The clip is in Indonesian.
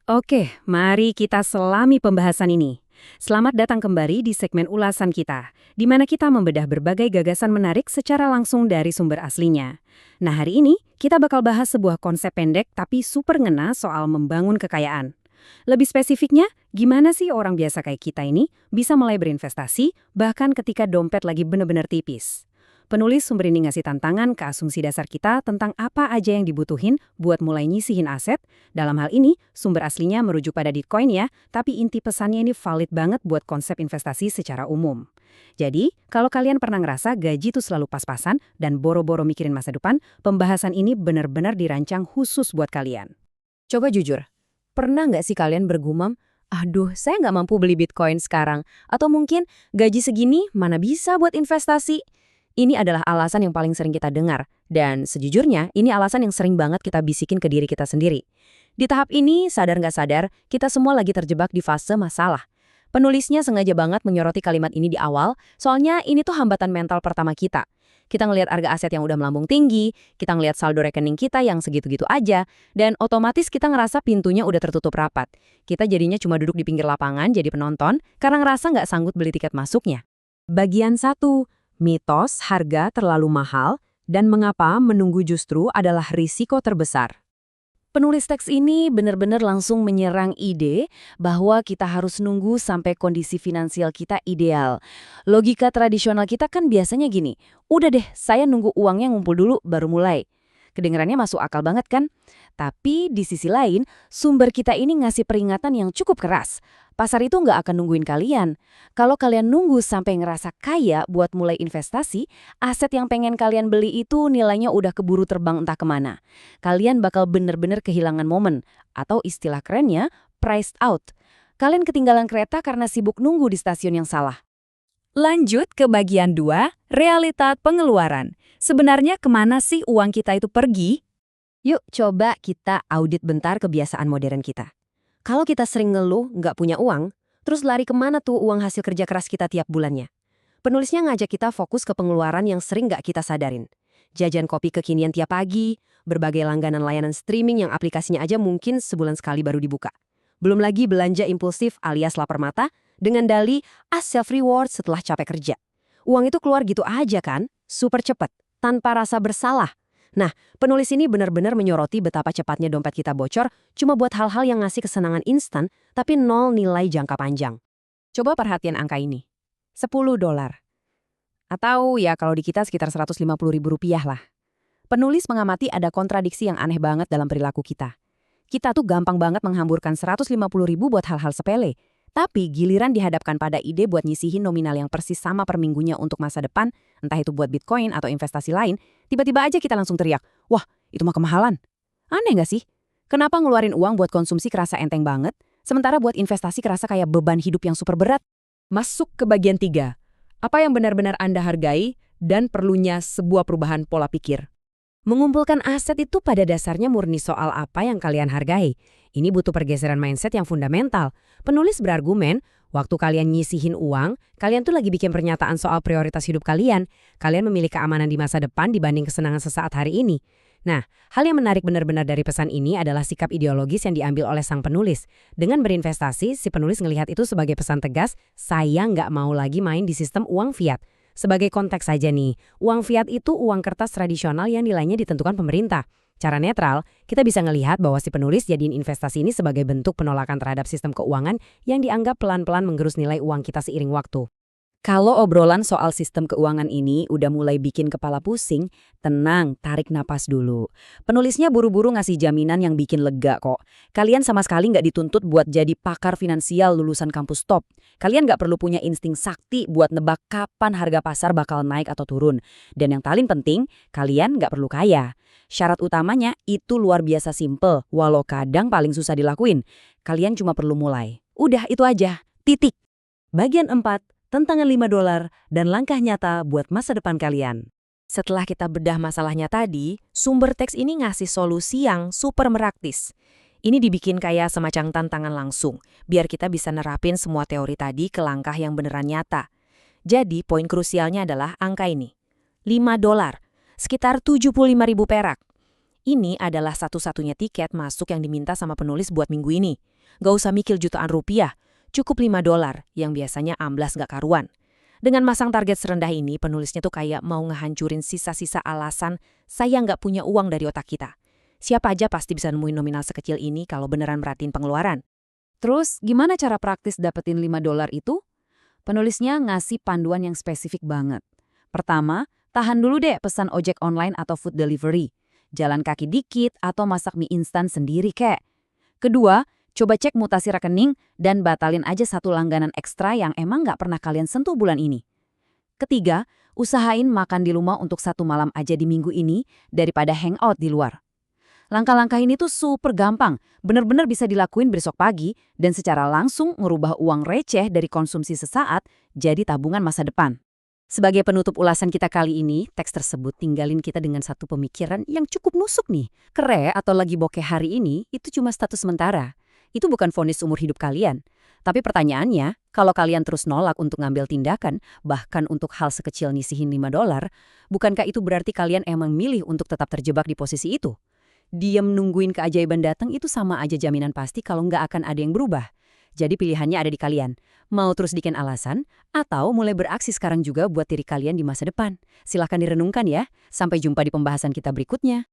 Oke, mari kita selami pembahasan ini. Selamat datang kembali di segmen ulasan kita, di mana kita membedah berbagai gagasan menarik secara langsung dari sumber aslinya. Nah, hari ini kita bakal bahas sebuah konsep pendek tapi super ngena soal membangun kekayaan. Lebih spesifiknya, gimana sih orang biasa kayak kita ini bisa mulai berinvestasi bahkan ketika dompet lagi bener-bener tipis? Penulis sumber ini ngasih tantangan ke asumsi dasar kita tentang apa aja yang dibutuhin buat mulai nyisihin aset. Dalam hal ini, sumber aslinya merujuk pada Bitcoin ya, tapi inti pesannya ini valid banget buat konsep investasi secara umum. Jadi, kalau kalian pernah ngerasa gaji tuh selalu pas-pasan dan boro-boro mikirin masa depan, pembahasan ini benar-benar dirancang khusus buat kalian. Coba jujur, pernah nggak sih kalian bergumam, aduh, saya nggak mampu beli Bitcoin sekarang. Atau mungkin, gaji segini mana bisa buat investasi? Ini adalah alasan yang paling sering kita dengar. Dan sejujurnya, ini alasan yang sering banget kita bisikin ke diri kita sendiri. Di tahap ini, sadar nggak sadar, kita semua lagi terjebak di fase masalah. Penulisnya sengaja banget menyoroti kalimat ini di awal, soalnya ini tuh hambatan mental pertama kita. Kita ngelihat harga aset yang udah melambung tinggi, kita ngelihat saldo rekening kita yang segitu-gitu aja, dan otomatis kita ngerasa pintunya udah tertutup rapat. Kita jadinya cuma duduk di pinggir lapangan jadi penonton, karena ngerasa nggak sanggup beli tiket masuknya. Bagian 1. Mitos harga terlalu mahal dan mengapa menunggu justru adalah risiko terbesar. Penulis teks ini benar-benar langsung menyerang ide bahwa kita harus nunggu sampai kondisi finansial kita ideal. Logika tradisional kita kan biasanya gini, udah deh saya nunggu uangnya ngumpul dulu baru mulai. Kedengarannya masuk akal banget kan? Tapi di sisi lain, sumber kita ini ngasih peringatan yang cukup keras. Pasar itu nggak akan nungguin kalian. Kalau kalian nunggu sampai ngerasa kaya buat mulai investasi, aset yang pengen kalian beli itu nilainya udah keburu terbang entah kemana. Kalian bakal bener-bener kehilangan momen, atau istilah kerennya, priced out. Kalian ketinggalan kereta karena sibuk nunggu di stasiun yang salah. Lanjut ke bagian 2, realita pengeluaran. Sebenarnya kemana sih uang kita itu pergi? Yuk coba kita audit bentar kebiasaan modern kita. Kalau kita sering ngeluh nggak punya uang, terus lari kemana tuh uang hasil kerja keras kita tiap bulannya? Penulisnya ngajak kita fokus ke pengeluaran yang sering nggak kita sadarin. Jajan kopi kekinian tiap pagi, berbagai langganan layanan streaming yang aplikasinya aja mungkin sebulan sekali baru dibuka. Belum lagi belanja impulsif alias lapar mata, dengan dali self-reward setelah capek kerja. Uang itu keluar gitu aja kan, super cepat, tanpa rasa bersalah. Nah, penulis ini benar-benar menyoroti betapa cepatnya dompet kita bocor cuma buat hal-hal yang ngasih kesenangan instan, tapi nol nilai jangka panjang. Coba perhatian angka ini. $10. Atau ya kalau di kita sekitar Rp150.000 lah. Penulis mengamati ada kontradiksi yang aneh banget dalam perilaku kita. Kita tuh gampang banget menghamburkan 150.000 buat hal-hal sepele. Tapi giliran dihadapkan pada ide buat nyisihin nominal yang persis sama per minggunya untuk masa depan, entah itu buat Bitcoin atau investasi lain, tiba-tiba aja kita langsung teriak, wah itu mah kemahalan. Aneh nggak sih? Kenapa ngeluarin uang buat konsumsi kerasa enteng banget, sementara buat investasi kerasa kayak beban hidup yang super berat? Masuk ke bagian 3. Apa yang benar-benar Anda hargai dan perlunya sebuah perubahan pola pikir? Mengumpulkan aset itu pada dasarnya murni soal apa yang kalian hargai. Ini butuh pergeseran mindset yang fundamental. Penulis berargumen, waktu kalian nyisihin uang, kalian tuh lagi bikin pernyataan soal prioritas hidup kalian. Kalian memilih keamanan di masa depan dibanding kesenangan sesaat hari ini. Nah, hal yang menarik benar-benar dari pesan ini adalah sikap ideologis yang diambil oleh sang penulis. Dengan berinvestasi, si penulis ngelihat itu sebagai pesan tegas, saya nggak mau lagi main di sistem uang fiat. Sebagai konteks saja nih, uang fiat itu uang kertas tradisional yang nilainya ditentukan pemerintah. Cara netral, kita bisa ngelihat bahwa si penulis jadiin investasi ini sebagai bentuk penolakan terhadap sistem keuangan yang dianggap pelan-pelan menggerus nilai uang kita seiring waktu. Kalau obrolan soal sistem keuangan ini udah mulai bikin kepala pusing, tenang, tarik napas dulu. Penulisnya buru-buru ngasih jaminan yang bikin lega kok. Kalian sama sekali nggak dituntut buat jadi pakar finansial lulusan kampus top. Kalian nggak perlu punya insting sakti buat nebak kapan harga pasar bakal naik atau turun. Dan yang paling penting, kalian nggak perlu kaya. Syarat utamanya itu luar biasa simple, walau kadang paling susah dilakuin. Kalian cuma perlu mulai. Udah itu aja, titik. Bagian 4. Tantangan $5 dan langkah nyata buat masa depan kalian. Setelah kita bedah masalahnya tadi, sumber teks ini ngasih solusi yang super meraktis. Ini dibikin kayak semacam tantangan langsung, biar kita bisa nerapin semua teori tadi ke langkah yang beneran nyata. Jadi, poin krusialnya adalah angka ini. $5, sekitar 75.000 perak. Ini adalah satu-satunya tiket masuk yang diminta sama penulis buat minggu ini. Nggak usah mikir jutaan rupiah, cukup $5 yang biasanya amblas nggak karuan. Dengan masang target serendah ini, penulisnya tuh kayak mau ngehancurin sisa-sisa alasan saya nggak punya uang dari otak kita. Siapa aja pasti bisa nemuin nominal sekecil ini kalau beneran merhatiin pengeluaran. Terus, gimana cara praktis dapetin $5 itu? Penulisnya ngasih panduan yang spesifik banget. Pertama, tahan dulu deh pesan ojek online atau food delivery. Jalan kaki dikit atau masak mie instan sendiri kek. Kedua, coba cek mutasi rekening dan batalin aja satu langganan ekstra yang emang nggak pernah kalian sentuh bulan ini. Ketiga, usahain makan di rumah untuk satu malam aja di minggu ini daripada hangout di luar. Langkah-langkah ini tuh super gampang, bener-bener bisa dilakuin besok pagi dan secara langsung ngerubah uang receh dari konsumsi sesaat jadi tabungan masa depan. Sebagai penutup ulasan kita kali ini, teks tersebut tinggalin kita dengan satu pemikiran yang cukup nusuk nih. Kere atau lagi bokeh hari ini itu cuma status sementara. Itu bukan vonis umur hidup kalian. Tapi pertanyaannya, kalau kalian terus nolak untuk ngambil tindakan, bahkan untuk hal sekecil nyisihin $5, bukankah itu berarti kalian emang milih untuk tetap terjebak di posisi itu? Diam nungguin keajaiban datang itu sama aja jaminan pasti kalau nggak akan ada yang berubah. Jadi pilihannya ada di kalian. Mau terus bikin alasan, atau mulai beraksi sekarang juga buat diri kalian di masa depan. Silahkan direnungkan ya. Sampai jumpa di pembahasan kita berikutnya.